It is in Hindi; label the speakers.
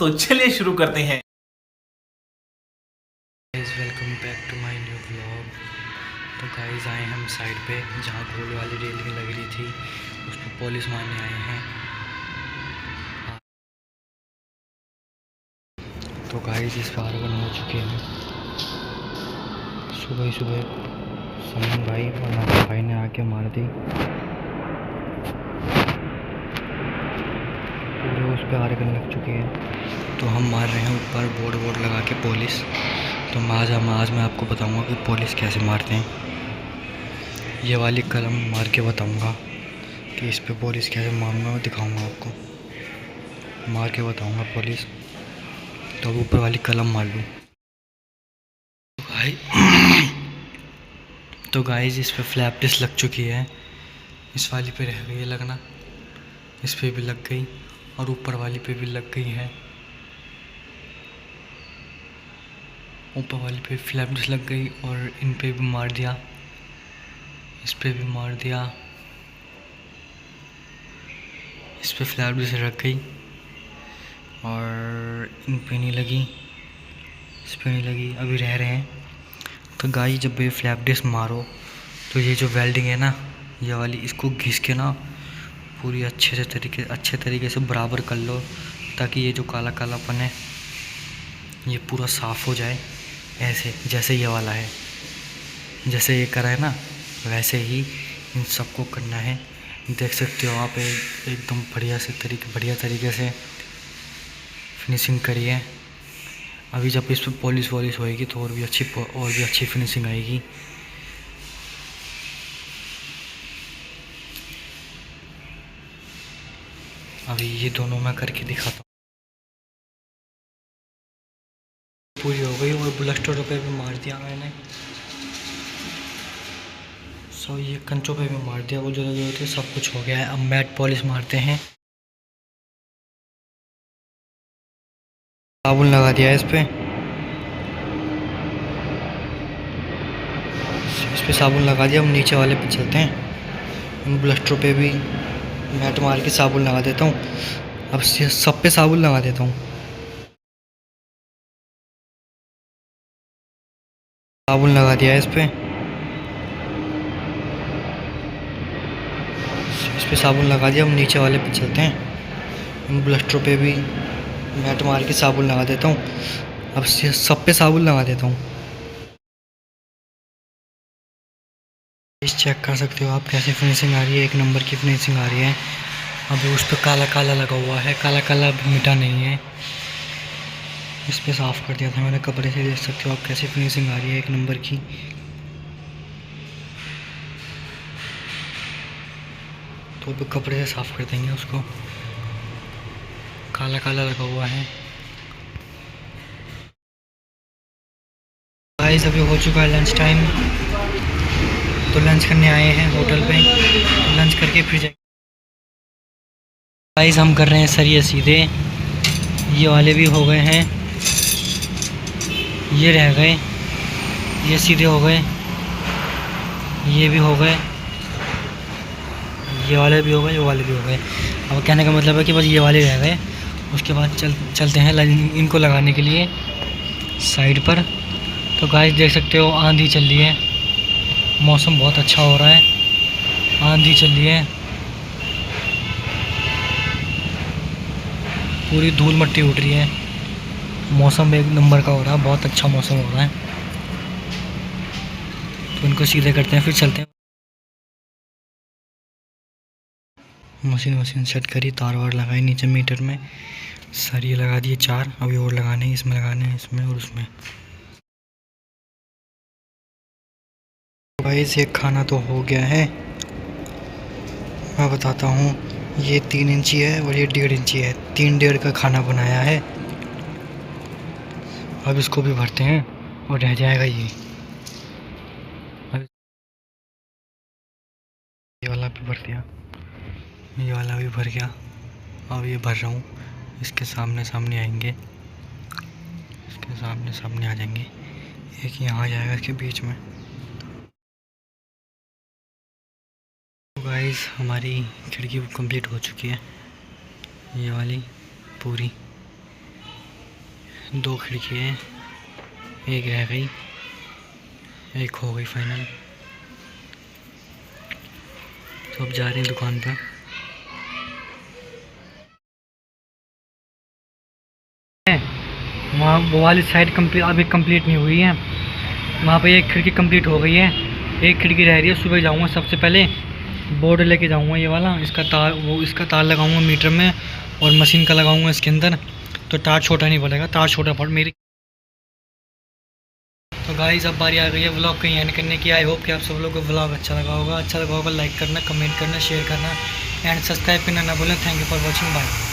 Speaker 1: तो चलिए शुरू करते हैं।
Speaker 2: Welcome back to my new vlog. तो गाइस आए हम साइड पे जहाँ गोल वाली रेलिंग लग रही थी, उस पर पुलिस मारने आए हैं। तो गाइस इस बार बन हो चुके हैं। सुबह ही सुबह सलमान भाई और नासिर भाई ने आके मार दी। पूरे उस पर आर्गन लग चुके हैं। तो हम मार रहे हैं ऊपर बोर्ड लगा के पुलिस। तो आज मैं आपको बताऊंगा कि पुलिस कैसे मारते हैं। ये वाली कलम मार के बताऊंगा कि इस पे पुलिस कैसे मारूंगा, मैं दिखाऊंगा आपको, मार के बताऊंगा पुलिस। तो अब ऊपर वाली कलम मार लूँ। तो गाइस इस पे फ्लैप डिस्क लग चुकी है। इस वाली पे रह गई है लगना, इस पे भी लग गई और ऊपर वाली पे भी लग गई है। ऊपर वाली पे फ्लैप डिस्क लग गई और इन पे भी मार दिया, इस पे भी मार दिया, इस पे फ्लैप डिस्क रख गई और इन पे नहीं लगी, इस पे नहीं लगी, अभी रह रहे हैं। तो गाइस जब ये फ्लैप डिस्क मारो तो ये जो वेल्डिंग है ना, ये वाली, इसको घिस के ना पूरी अच्छे तरीके से बराबर कर लो, ताकि ये जो काला कालापन है ये पूरा साफ़ हो जाए। ऐसे जैसे ये वाला है, जैसे ये करा है ना, वैसे ही इन सबको करना है। देख सकते हो आप एकदम बढ़िया तरीके से फिनिशिंग करी है। अभी जब इस पर पॉलिश वॉलिश होएगी तो और भी अच्छी फिनिशिंग आएगी। अभी ये दोनों मैं करके दिखाता हूँ। पूरी हो गई और ब्लस्टर पे भी मार दिया मैंने, सो ये कंचों पे भी मार दिया, वो जो थे सब कुछ हो गया है। अब मैट पॉलिश मारते हैं। साबुन लगा दिया है इस पे साबुन लगा दिया। हम नीचे वाले पे चलते हैं। उन ब्लस्टरों पे भी मैट मार के साबुन लगा देता हूँ। अब सब पे साबुन लगा देता हूँ। साबुन लगा दिया है इस पे साबुन लगा दिया। हम नीचे वाले पे चलते हैं। उन ब्लस्टरों पे भी मैट मार के साबुन लगा देता हूँ। अब सब पे साबुन लगा देता हूँ। इस चेक कर सकते हो आप कैसे फिनिशिंग आ रही है, एक नंबर की फिनिशिंग आ रही है। अभी उस पर काला काला लगा हुआ है, काला काला मिटा नहीं है। इस पे साफ़ कर दिया था मैंने कपड़े से। देख सकते हो आप कैसे फिनिशिंग आ रही है एक नंबर की। तो अब कपड़े से साफ़ कर देंगे उसको, काला काला लगा हुआ है। गाइस अभी हो चुका है लंच टाइम, तो लंच करने आए हैं होटल पे। लंच करके फिर जाएंगे। गाइस हम कर रहे हैं सरिये सीधे, ये वाले भी हो गए हैं, ये रह गए, ये सीधे हो गए, ये भी हो गए, ये वाले भी हो गए, ये वाले भी हो गए। अब कहने का मतलब है कि बस ये वाले रह गए। उसके बाद चलते हैं इनको लगाने के लिए साइड पर। तो गाइस देख सकते हो आंधी चल रही है, मौसम बहुत अच्छा हो रहा है, आंधी चल रही है, पूरी धूल मट्टी उड़ रही है। मौसम एक नंबर का हो रहा है, बहुत अच्छा मौसम हो रहा है। तो इनको सीधे करते हैं फिर चलते हैं। मशीन सेट करी, तार वार लगाई नीचे मीटर में, सरिये लगा दिए 4। अभी और लगाने हैं, इसमें लगाने हैं, इसमें और उसमें। गाइस ये खाना तो हो गया है, मैं बताता हूँ। ये 3 इंची है और ये 1.5 इंची है, 3 1.5 का खाना बनाया है। अब इसको भी भरते हैं और रह जाएगा ये वाला भी भर दिया, ये वाला भी भर गया। अब ये भर रहा हूँ, इसके सामने सामने आएंगे, इसके सामने सामने आ जाएंगे। एक यहाँ आ जाएगा इसके बीच में। तो गाइस हमारी खिड़की कंप्लीट हो चुकी है, ये वाली पूरी। 2 खिड़की हैं, एक रह गई, एक हो गई फाइनल। तो अब जा रहे हैं दुकान पर। वहाँ वो वाली साइड अभी कंप्लीट नहीं हुई है, वहाँ पे एक खिड़की कंप्लीट हो गई है, एक खिड़की रह रही है। सुबह जाऊँगा, सबसे पहले बोर्ड लेके जाऊँगा ये वाला, इसका तार लगाऊँगा मीटर में और मशीन का लगाऊँगा इसके अंदर, तो तार छोटा नहीं पड़ेगा, तार छोटा पड़ मेरी। तो गाइस अब बारी आ गई है व्लॉग कहीं एंड करने की। आई होप कि आप सब लोगों को व्लॉग अच्छा लगा होगा। लाइक करना, कमेंट करना, शेयर करना एंड सब्सक्राइब करना ना भूलें। Thank you for watching, bye.